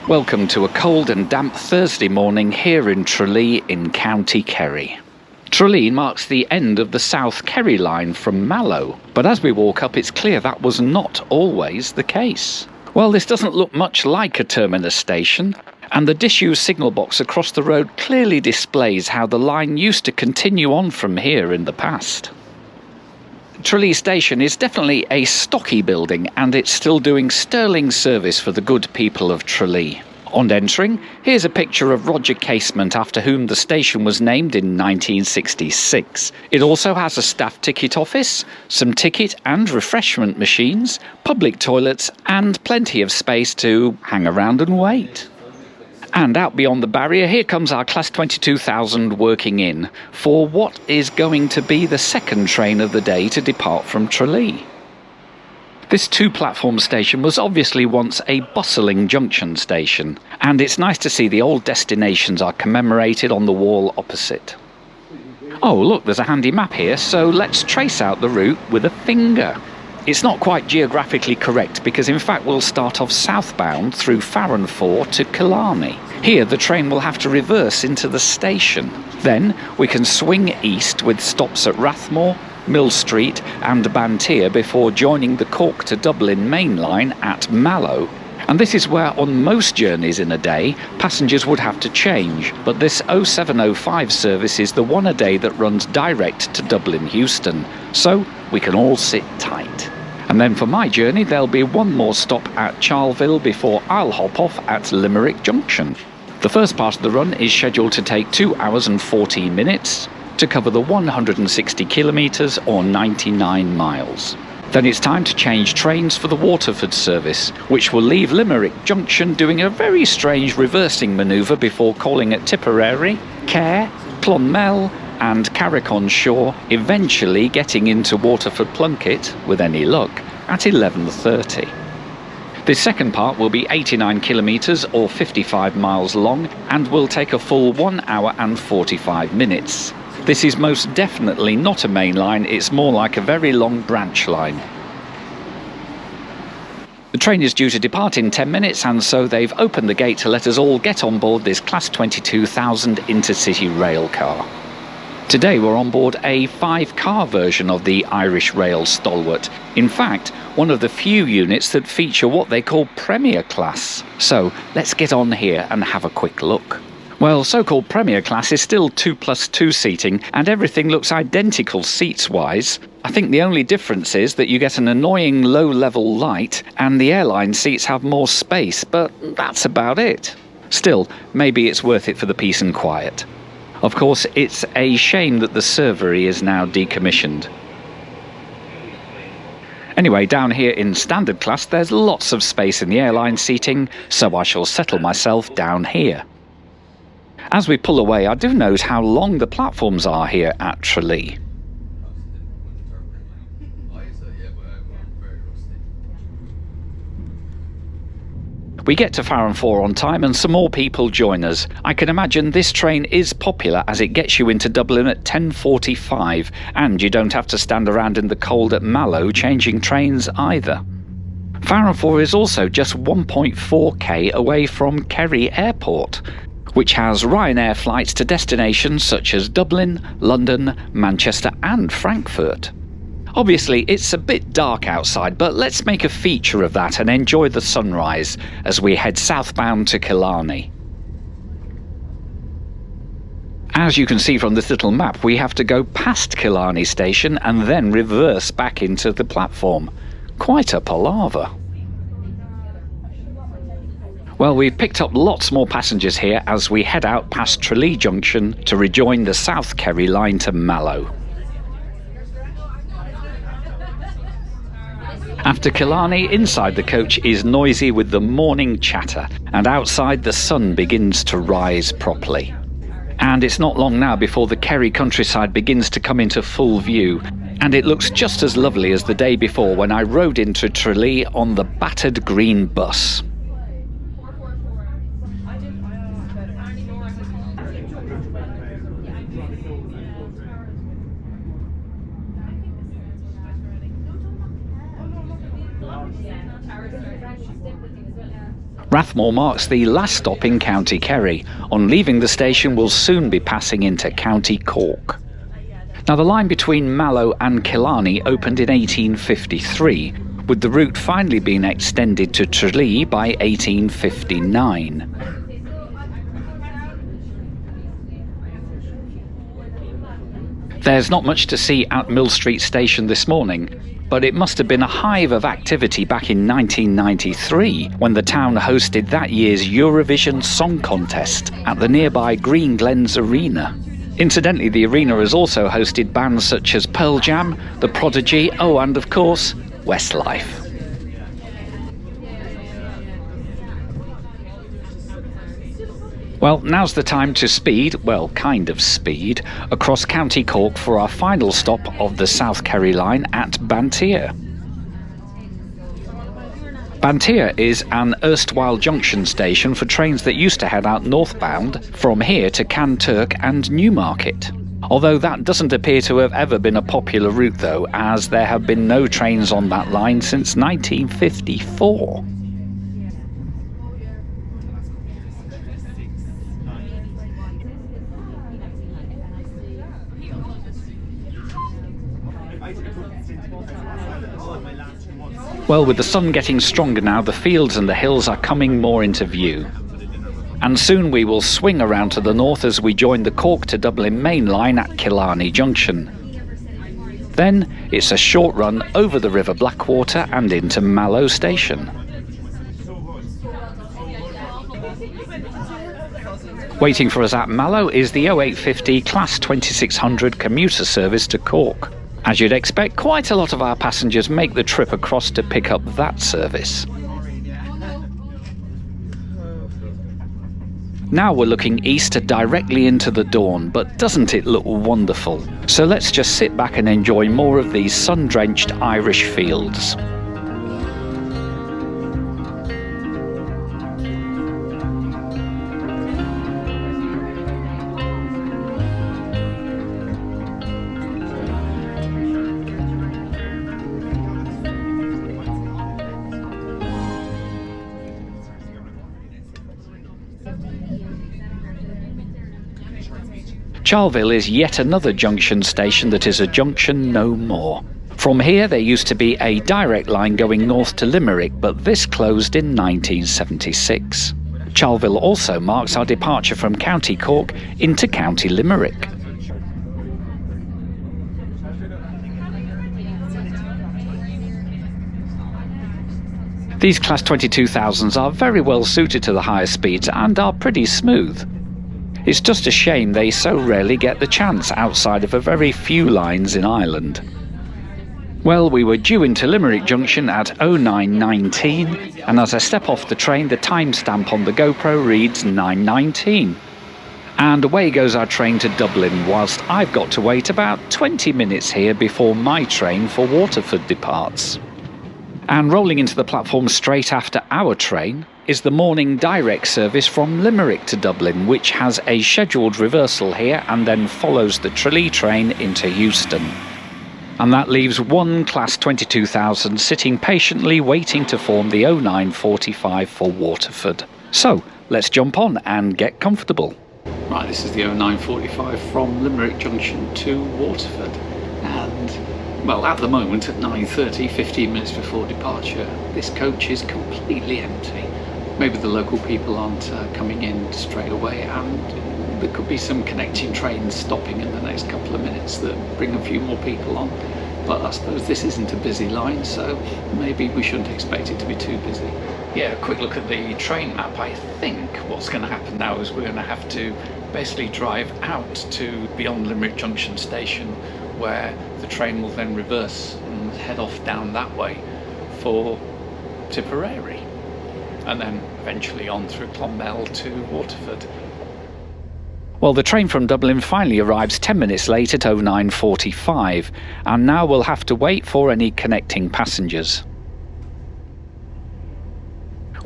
Welcome to a cold and damp Thursday morning here in Tralee in County Kerry. Tralee marks the end of the South Kerry line from Mallow, but as we walk up it's clear that was not always the case. Well, this doesn't look much like a terminus station, and the disused signal box across the road clearly displays how the line used to continue on from here in the past. Tralee Station is definitely a stocky building, and it's still doing sterling service for the good people of Tralee. On entering, here's a picture of Roger Casement, after whom the station was named in 1966. It also has a staff ticket office, some ticket and refreshment machines, public toilets, and plenty of space to hang around and wait. And out beyond the barrier, here comes our Class 22,000 working in for what is going to be the second train of the day to depart from Tralee. This two-platform station was obviously once a bustling junction station, and it's nice to see the old destinations are commemorated on the wall opposite. Oh, look, there's a handy map here, so let's trace out the route with a finger. It's not quite geographically correct because in fact we'll start off southbound through Faranfore to Killarney. Here the train will have to reverse into the station. Then we can swing east with stops at Rathmore, Mill Street and Bantier before joining the Cork to Dublin main line at Mallow. And this is where on most journeys in a day passengers would have to change, but this 0705 service is the one a day that runs direct to Dublin Euston, so we can all sit tight. And then for my journey there'll be one more stop at Charleville before I'll hop off at Limerick Junction. The first part of the run is scheduled to take 2 hours and 14 minutes to cover the 160 kilometres or 99 miles. Then it's time to change trains for the Waterford service, which will leave Limerick Junction doing a very strange reversing manoeuvre before calling at Tipperary, Care, Clonmel and Carrick-on-Shore, eventually getting into Waterford Plunket, with any luck, at 11:30. This second part will be 89 kilometres or 55 miles long and will take a full 1 hour and 45 minutes. This is most definitely not a main line, it's more like a very long branch line. The train is due to depart in 10 minutes, and so they've opened the gate to let us all get on board this Class 22,000 intercity rail car. Today we're on board a 5-car version of the Irish Rail stalwart. In fact, one of the few units that feature what they call Premier Class. So let's get on here and have a quick look. Well, so-called Premier Class is still 2+2 seating, and everything looks identical seats-wise. I think the only difference is that you get an annoying low-level light, and the airline seats have more space, but that's about it. Still, maybe it's worth it for the peace and quiet. Of course, it's a shame that the servery is now decommissioned. Anyway, down here in standard class, there's lots of space in the airline seating, so I shall settle myself down here. As we pull away, I do note how long the platforms are here at Tralee. We get to Faranfore on time and some more people join us. I can imagine this train is popular as it gets you into Dublin at 10:45, and you don't have to stand around in the cold at Mallow changing trains either. Faranfore is also just 1.4k away from Kerry Airport, which has Ryanair flights to destinations such as Dublin, London, Manchester and Frankfurt. Obviously it's a bit dark outside, but let's make a feature of that and enjoy the sunrise as we head southbound to Killarney. As you can see from this little map, we have to go past Killarney station and then reverse back into the platform. Quite a palaver. Well, we've picked up lots more passengers here as we head out past Tralee Junction to rejoin the South Kerry line to Mallow. After Killarney, inside the coach is noisy with the morning chatter, and outside the sun begins to rise properly. And it's not long now before the Kerry countryside begins to come into full view, and it looks just as lovely as the day before when I rode into Tralee on the battered green bus. Rathmore marks the last stop in County Kerry. On leaving the station, we'll soon be passing into County Cork. Now, the line between Mallow and Killarney opened in 1853, with the route finally being extended to Tralee by 1859. There's not much to see at Mill Street Station this morning, but it must have been a hive of activity back in 1993 when the town hosted that year's Eurovision Song Contest at the nearby Green Glens Arena. Incidentally, the arena has also hosted bands such as Pearl Jam, The Prodigy, and of course, Westlife. Well, now's the time to speed, kind of speed, across County Cork for our final stop of the South Kerry line at Bantir. Bantir is an erstwhile junction station for trains that used to head out northbound from here to Kanturk and Newmarket. Although that doesn't appear to have ever been a popular route though, as there have been no trains on that line since 1954. Well, with the sun getting stronger now, the fields and the hills are coming more into view. And soon we will swing around to the north as we join the Cork to Dublin main line at Killarney Junction. Then it's a short run over the River Blackwater and into Mallow Station. Waiting for us at Mallow is the 0850 Class 2600 commuter service to Cork. As you'd expect, quite a lot of our passengers make the trip across to pick up that service. Now we're looking east directly into the dawn, but doesn't it look wonderful? So let's just sit back and enjoy more of these sun-drenched Irish fields. Charleville is yet another junction station that is a junction no more. From here there used to be a direct line going north to Limerick, but this closed in 1976. Charleville also marks our departure from County Cork into County Limerick. These Class 22,000s are very well suited to the higher speeds and are pretty smooth. It's just a shame they so rarely get the chance outside of a very few lines in Ireland. Well, we were due into Limerick Junction at 09:19, and as I step off the train, the timestamp on the GoPro reads 9:19. And away goes our train to Dublin, whilst I've got to wait about 20 minutes here before my train for Waterford departs. And rolling into the platform straight after our train is the morning direct service from Limerick to Dublin, which has a scheduled reversal here and then follows the Tralee train into Euston. And that leaves one Class 22,000 sitting patiently waiting to form the 0945 for Waterford. So let's jump on and get comfortable. Right, this is the 0945 from Limerick Junction to Waterford. And, well, at the moment at 9:30, 15 minutes before departure, this coach is completely empty. Maybe the local people aren't coming in straight away, and there could be some connecting trains stopping in the next couple of minutes that bring a few more people on. But I suppose this isn't a busy line, so maybe we shouldn't expect it to be too busy. Yeah, a quick look at the train map. I think what's going to happen now is we're going to have to basically drive out to beyond Limerick Junction station, where the train will then reverse and head off down that way for Tipperary, and then eventually on through Clonmel to Waterford. Well, the train from Dublin finally arrives 10 minutes late at 0945, and now we'll have to wait for any connecting passengers.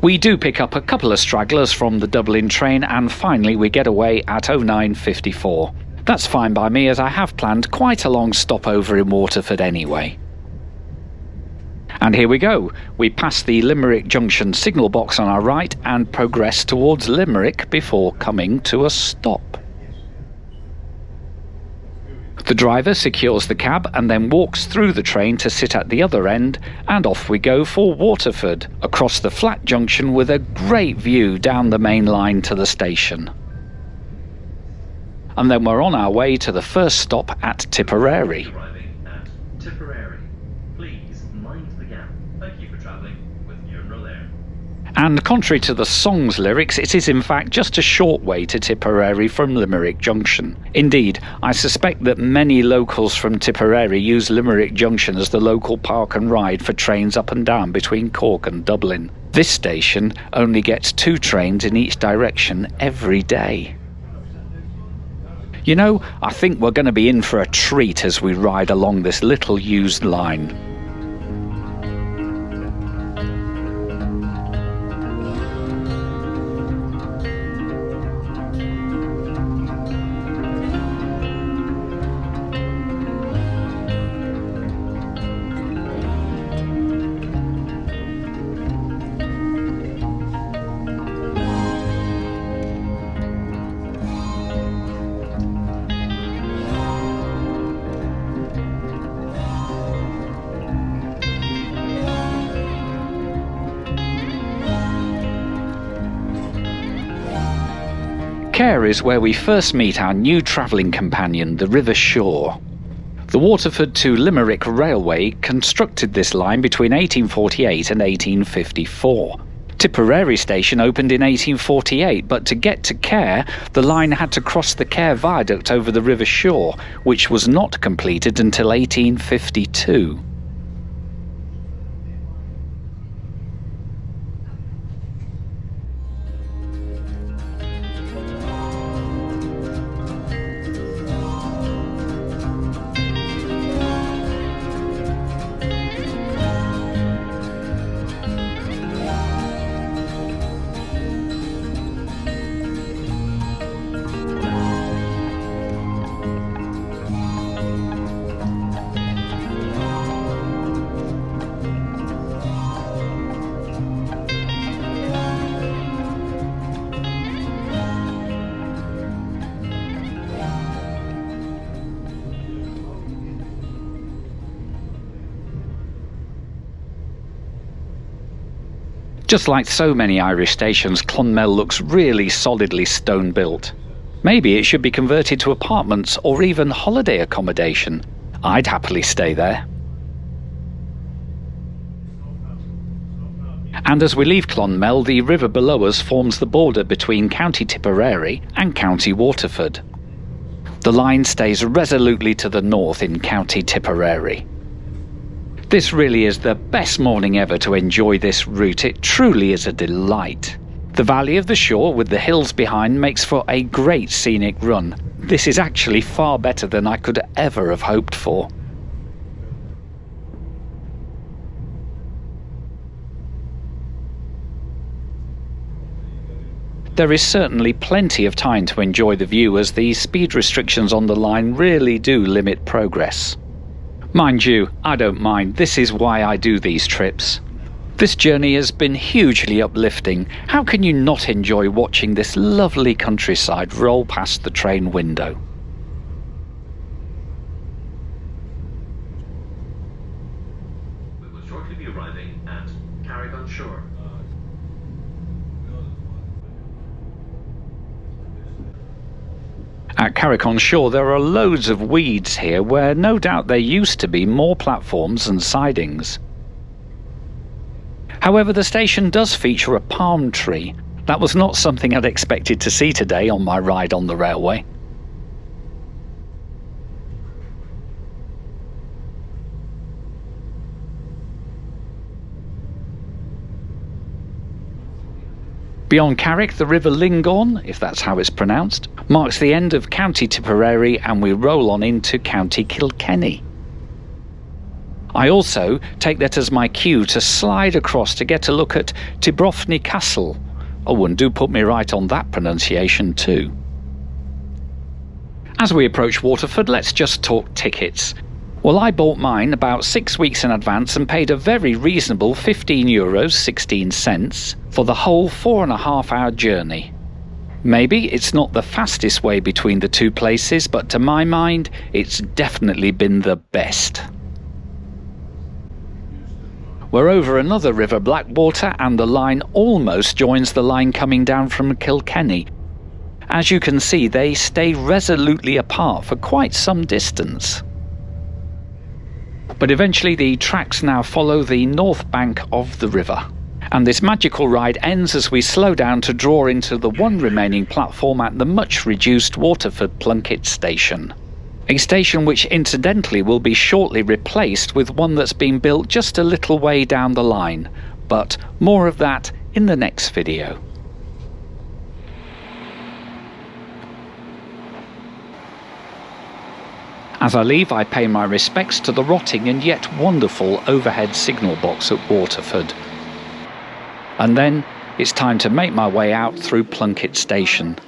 We do pick up a couple of stragglers from the Dublin train, and finally we get away at 0954. That's fine by me, as I have planned quite a long stopover in Waterford anyway. And here we go. We pass the Limerick Junction signal box on our right and progress towards Limerick before coming to a stop. The driver secures the cab and then walks through the train to sit at the other end, and off we go for Waterford, across the flat junction with a great view down the main line to the station. And then we're on our way to the first stop at Tipperary. Arriving at Tipperary. Please mind the gap. Thank you for travelling with Iarnród Éireann. And contrary to the song's lyrics, it is in fact just a short way to Tipperary from Limerick Junction. Indeed, I suspect that many locals from Tipperary use Limerick Junction as the local park and ride for trains up and down between Cork and Dublin. This station only gets 2 trains in each direction every day. You know, I think we're going to be in for a treat as we ride along this little used line. Care is where we first meet our new travelling companion, the River Suir. The Waterford to Limerick Railway constructed this line between 1848 and 1854. Tipperary station opened in 1848, but to get to Care, the line had to cross the Care viaduct over the River Suir, which was not completed until 1852. Just like so many Irish stations, Clonmel looks really solidly stone-built. Maybe it should be converted to apartments or even holiday accommodation. I'd happily stay there. And as we leave Clonmel, the river below us forms the border between County Tipperary and County Waterford. The line stays resolutely to the north in County Tipperary. This really is the best morning ever to enjoy this route. It truly is a delight. The valley of the Suir with the hills behind makes for a great scenic run. This is actually far better than I could ever have hoped for. There is certainly plenty of time to enjoy the view, as the speed restrictions on the line really do limit progress. Mind you, I don't mind. This is why I do these trips. This journey has been hugely uplifting. How can you not enjoy watching this lovely countryside roll past the train window? We will shortly be arriving at Carrick-on-Shore. At Carrick-on-Shore there are loads of weeds here, where no doubt there used to be more platforms and sidings. However, the station does feature a palm tree. That was not something I'd expected to see today on my ride on the railway. Beyond Carrick, the River Lingorn, if that's how it's pronounced, marks the end of County Tipperary, and we roll on into County Kilkenny. I also take that as my cue to slide across to get a look at Tibrofny Castle. Oh, and do put me right on that pronunciation too. As we approach Waterford, let's just talk tickets. Well, I bought mine about 6 weeks in advance and paid a very reasonable €15.16 for the whole 4.5-hour journey. Maybe it's not the fastest way between the two places, but to my mind, it's definitely been the best. We're over another river, Blackwater, and the line almost joins the line coming down from Kilkenny. As you can see, they stay resolutely apart for quite some distance. But eventually the tracks now follow the north bank of the river. And this magical ride ends as we slow down to draw into the one remaining platform at the much reduced Waterford Plunket station. A station which incidentally will be shortly replaced with one that's been built just a little way down the line. But more of that in the next video. As I leave, I pay my respects to the rotting and yet wonderful overhead signal box at Waterford. And then it's time to make my way out through Plunket Station.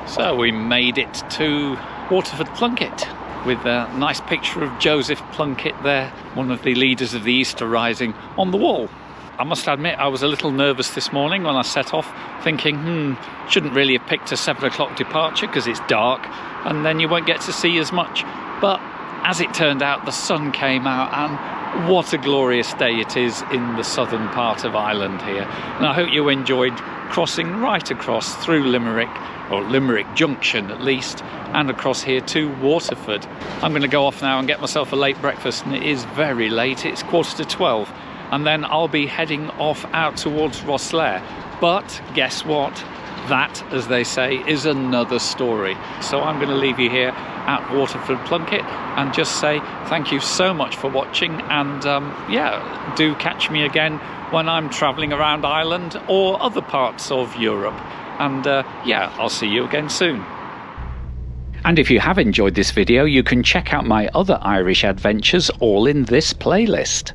So we made it to Waterford Plunket, with a nice picture of Joseph Plunkett there, one of the leaders of the Easter Rising, on the wall. I must admit I was a little nervous this morning when I set off, thinking, shouldn't really have picked a 7 o'clock departure because it's dark and then you won't get to see as much. But as it turned out, the sun came out, and what a glorious day it is in the southern part of Ireland here. And I hope you enjoyed crossing right across through Limerick, or Limerick Junction at least, and across here to Waterford. I'm going to go off now and get myself a late breakfast, and it is very late, it's 11:45, and then I'll be heading off out towards Rosslare. But guess what? That, as they say, is another story. So I'm going to leave you here at Waterford Plunket and just say thank you so much for watching, and yeah, do catch me again when I'm travelling around Ireland or other parts of Europe. And yeah, I'll see you again soon. And if you have enjoyed this video, you can check out my other Irish adventures all in this playlist.